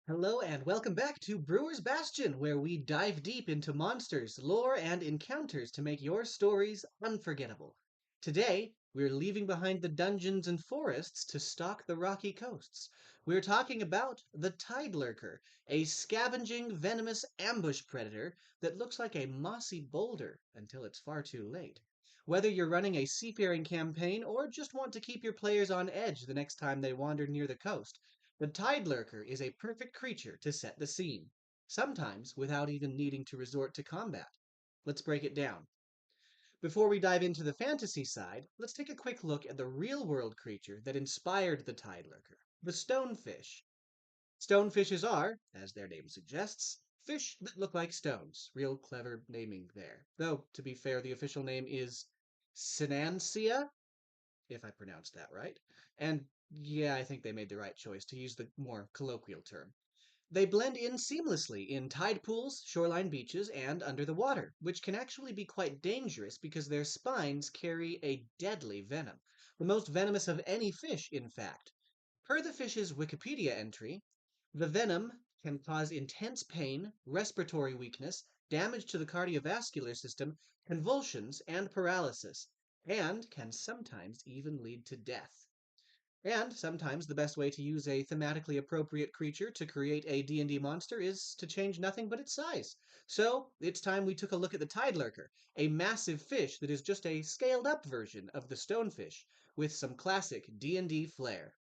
Hello and welcome back to Brewer's Bastion, where we dive deep into monsters, lore, and encounters to make your stories unforgettable. Today, we're leaving behind the dungeons and forests to stalk the rocky coasts. We're talking about the Tide Lurker, a scavenging, venomous ambush predator that looks like a mossy boulder until it's far too late. Whether you're running a seafaring campaign or just want to keep your players on edge the next time they wander near the coast, the Tide Lurker is a perfect creature to set the scene, sometimes without even needing to resort to combat. Let's break it down. Before we dive into the fantasy side, let's take a quick look at the real world creature that inspired the Tide Lurker, the stonefish. Stonefishes are, as their name suggests, fish that look like stones. Real clever naming there. Though, to be fair, the official name is Sinancia, if I pronounced that right. And yeah, I think they made the right choice to use the more colloquial term. They blend in seamlessly in tide pools, shoreline beaches, and under the water, which can actually be quite dangerous because their spines carry a deadly venom, the most venomous of any fish, in fact. Per the fish's Wikipedia entry, the venom can cause intense pain, respiratory weakness, damage to the cardiovascular system, convulsions, and paralysis, and can sometimes even lead to death. And sometimes the best way to use a thematically appropriate creature to create a D&D monster is to change nothing but its size. So, it's time we took a look at the Tide Lurker, a massive fish that is just a scaled up version of the stonefish with some classic D&D flair.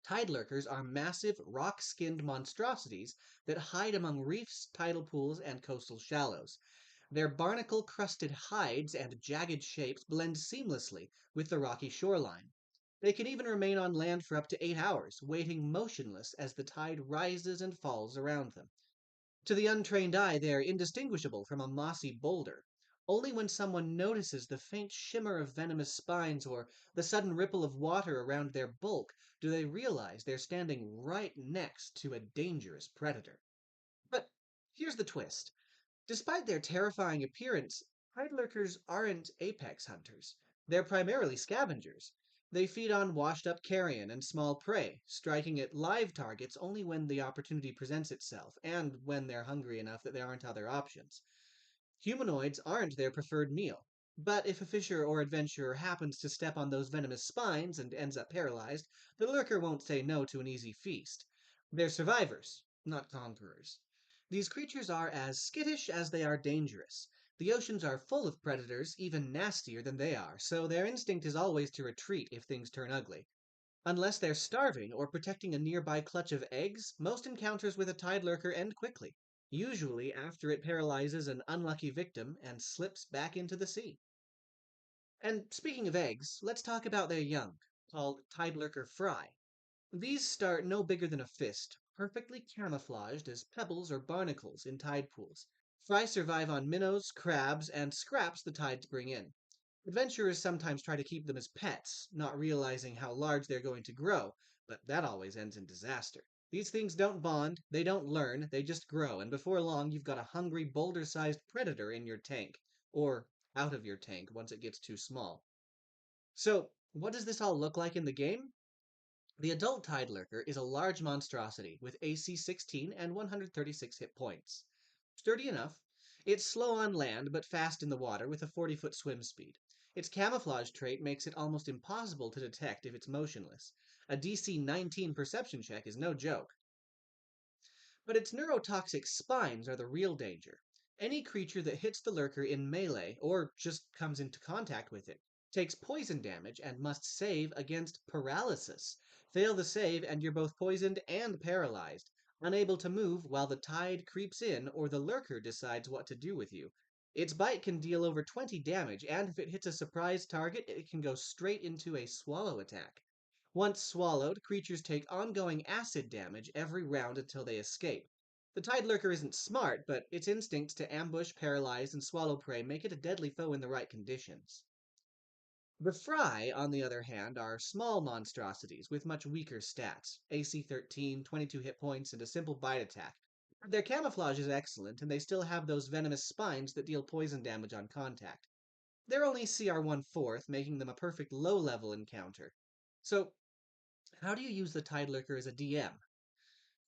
Tide lurkers are massive, rock skinned monstrosities that hide among reefs, tidal pools, and coastal shallows. Their barnacle crusted hides and jagged shapes blend seamlessly with the rocky shoreline. They can even remain on land for up to 8 hours, waiting motionless as the tide rises and falls around them. To the untrained eye, they are indistinguishable from a mossy boulder. Only when someone notices the faint shimmer of venomous spines or the sudden ripple of water around their bulk do they realize they're standing right next to a dangerous predator. But here's the twist. Despite their terrifying appearance, Tidelurkers aren't apex hunters. They're primarily scavengers. They feed on washed up carrion and small prey, striking at live targets only when the opportunity presents itself, and when they're hungry enough that there aren't other options. Humanoids aren't their preferred meal, but if a fisher or adventurer happens to step on those venomous spines and ends up paralyzed, the lurker won't say no to an easy feast. They're survivors, not conquerors. These creatures are as skittish as they are dangerous. The oceans are full of predators, even nastier than they are, so their instinct is always to retreat if things turn ugly. Unless they're starving or protecting a nearby clutch of eggs, most encounters with a tide lurker end quickly, usually after it paralyzes an unlucky victim and slips back into the sea. And speaking of eggs, let's talk about their young, called Tide Lurker Fry. These start no bigger than a fist, perfectly camouflaged as pebbles or barnacles in tide pools. Fry survive on minnows, crabs, and scraps the tides bring in. Adventurers sometimes try to keep them as pets, not realizing how large they're going to grow, but that always ends in disaster. These things don't bond, they don't learn, they just grow, and before long you've got a hungry, boulder sized predator in your tank. Or out of your tank once it gets too small. So, what does this all look like in the game? The adult Tide Lurker is a large monstrosity with AC 16 and 136 hit points. Sturdy enough, it's slow on land but fast in the water with a 40-foot swim speed. Its camouflage trait makes it almost impossible to detect if it's motionless. A DC 19 perception check is no joke. But its neurotoxic spines are the real danger. Any creature that hits the lurker in melee, or just comes into contact with it, takes poison damage and must save against paralysis. Fail the save, and you're both poisoned and paralyzed, unable to move while the tide creeps in or the lurker decides what to do with you. Its bite can deal over 20 damage, and if it hits a surprise target, it can go straight into a swallow attack. Once swallowed, creatures take ongoing acid damage every round until they escape. The Tide Lurker isn't smart, but its instincts to ambush, paralyze, and swallow prey make it a deadly foe in the right conditions. The Fry, on the other hand, are small monstrosities with much weaker stats AC 13, 22 hit points, and a simple bite attack. Their camouflage is excellent, and they still have those venomous spines that deal poison damage on contact. They're only CR 1/4, making them a perfect low level encounter. So, how do you use the Tide Lurker as a DM?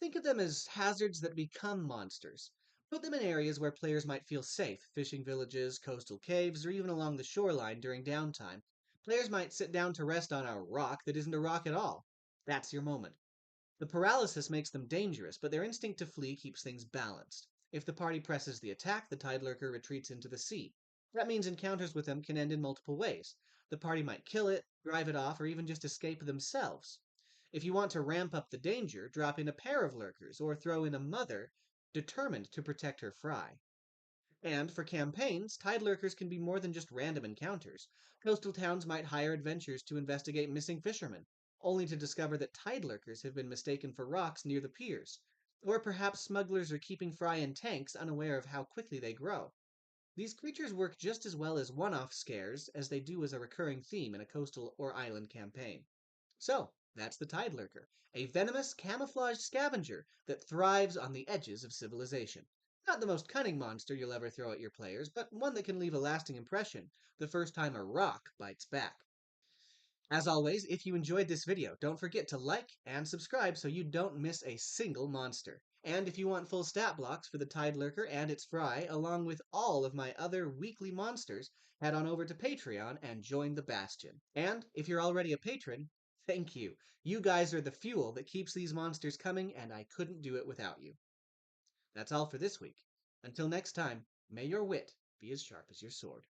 Think of them as hazards that become monsters. Put them in areas where players might feel safe, fishing villages, coastal caves, or even along the shoreline during downtime. Players might sit down to rest on a rock that isn't a rock at all. That's your moment. The paralysis makes them dangerous, but their instinct to flee keeps things balanced. If the party presses the attack, the Tide Lurker retreats into the sea. That means encounters with them can end in multiple ways. The party might kill it, drive it off, or even just escape themselves. If you want to ramp up the danger, drop in a pair of lurkers, or throw in a mother determined to protect her fry. And for campaigns, tide lurkers can be more than just random encounters. Coastal towns might hire adventurers to investigate missing fishermen, only to discover that tide lurkers have been mistaken for rocks near the piers. Or perhaps smugglers are keeping fry in tanks unaware of how quickly they grow. These creatures work just as well as one off scares as they do as a recurring theme in a coastal or island campaign. So, that's the Tide Lurker, a venomous, camouflaged scavenger that thrives on the edges of civilization. Not the most cunning monster you'll ever throw at your players, but one that can leave a lasting impression the first time a rock bites back. As always, if you enjoyed this video, don't forget to like and subscribe so you don't miss a single monster. And if you want full stat blocks for the Tide Lurker and its fry, along with all of my other weekly monsters, head on over to Patreon and join the Bastion. And if you're already a patron, thank you. You guys are the fuel that keeps these monsters coming, and I couldn't do it without you. That's all for this week. Until next time, may your wit be as sharp as your sword.